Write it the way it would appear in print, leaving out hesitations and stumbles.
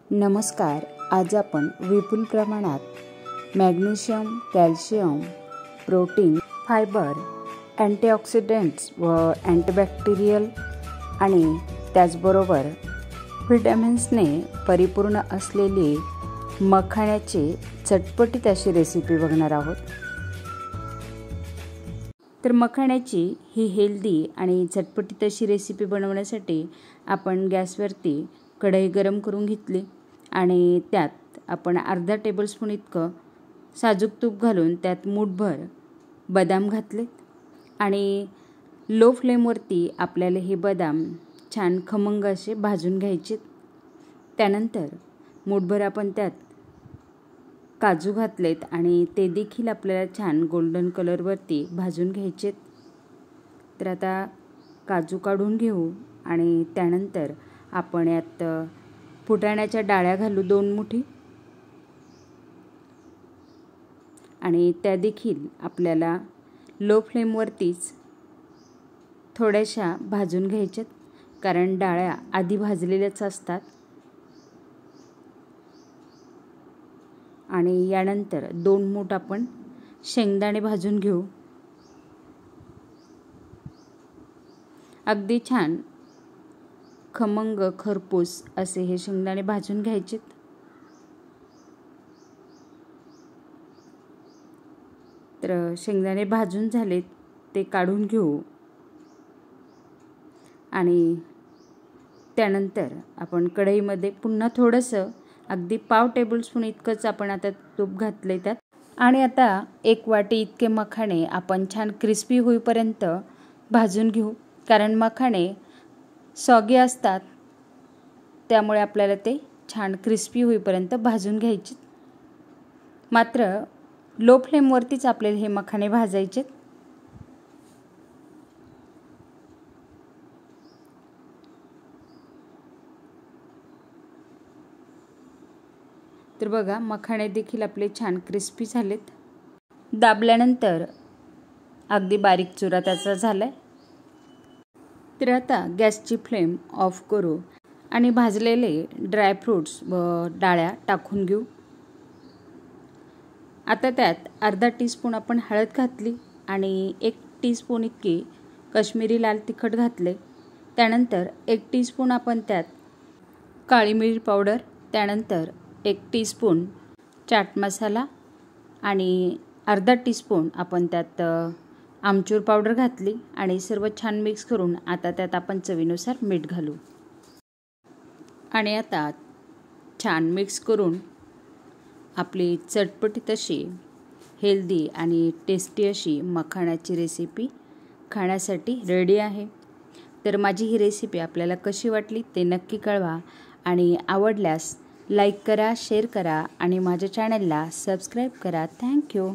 नमस्कार. आज आपण विपुल प्रमाणात magnesium, calcium, protein, fibre, antioxidants व अँटीबॅक्टेरियल आणि त्याचबरोबर व्हिटॅमिन्सने परिपूर्ण असलेली मखाण्याची चटपटीत अशी रेसिपी बघणार आहोत. तर मखाण्याची ही हेल्दी आणि चटपटीत अशी रेसिपी बनवण्यासाठी आपण गॅसवरती कढई गरम करून घेतली आणि त्यात आपण अर्धा टेबलस्पून इतकं साजूक तूप घालून त्यात मूठभर बदाम घातले आणि लो फ्लेमवरती आपल्याला हे बदाम छान खमंग असे भाजून घ्यायचे. त्यानंतर मूठभर आपण त्यात काजू घातलेत आणि ते देखील आपल्याला छान गोल्डन कलरवरती भाजून घ्यायचेत. तर आता काजू काढून घेऊ आणि त्यानंतर आपण यात फुटाण्याच्या डाळ्या घालू 2 मुठी आणि त्या देखील आपल्याला लो फ्लेमवरतीच थोड्याशा भाजून घ्यायच्यात, कारण डाळ्या आधी भाजलेल्याच असतात. आणि यानंतर 2 मूठ आपण शेंगदाणे भाजून घेऊ. अगदी छान खमंग खरपूस असे हे शेंगदाणे भाजून घ्यायचेत. तर शेंगदाणे भाजून झालेत ते काढून घेऊ आणि त्यानंतर आपण कढईमध्ये पुन्हा थोडंसं अगदी पाव टेबलस्पून इतकंच आपण आता तूप घातले त्यात आणि आता 1 वाटी इतके मखाणे आपण छान क्रिस्पी होईपर्यंत भाजून घेऊ, कारण मखाणे सॉगी असतात त्यामुळे आपल्याला ते छान क्रिस्पी होईपर्यंत भाजून घ्यायचे. मात्र लो फ्लेमवरतीच आपल्याला हे मखाणे भाजायचे. तर बघा, मखाणे देखील आपले छान क्रिस्पी झालेत. दाबल्यानंतर अगदी बारीक चुरा त्याचा झालाय. तर आता गॅसची फ्लेम ऑफ करू आणि भाजलेले ड्रायफ्रूट्स व डाळ्या टाकून घेऊ. आता त्यात अर्धा टीस्पून आपण हळद घातली आणि 1 टीस्पून इतकी काश्मीरी लाल तिखट घातले. त्यानंतर 1 टीस्पून आपण त्यात काळी मिरी पावडर, त्यानंतर 1 टीस्पून चाट मसाला आणि अर्धा टीस्पून आपण त्यात आमचूर पावडर घातली आणि सर्व छान मिक्स करून आता त्यात आपण चवीनुसार मीठ घालू आणि आता छान मिक्स करून आपली चटपटीत अशी हेल्दी आणि टेस्टी अशी मखाण्याची रेसिपी खाण्यासाठी रेडी आहे. तर माझी ही रेसिपी आपल्याला कशी वाटली ते नक्की कळवा आणि आवडल्यास लाईक करा, शेअर करा आणि माझ्या चॅनलला सबस्क्राईब करा. थँक्यू.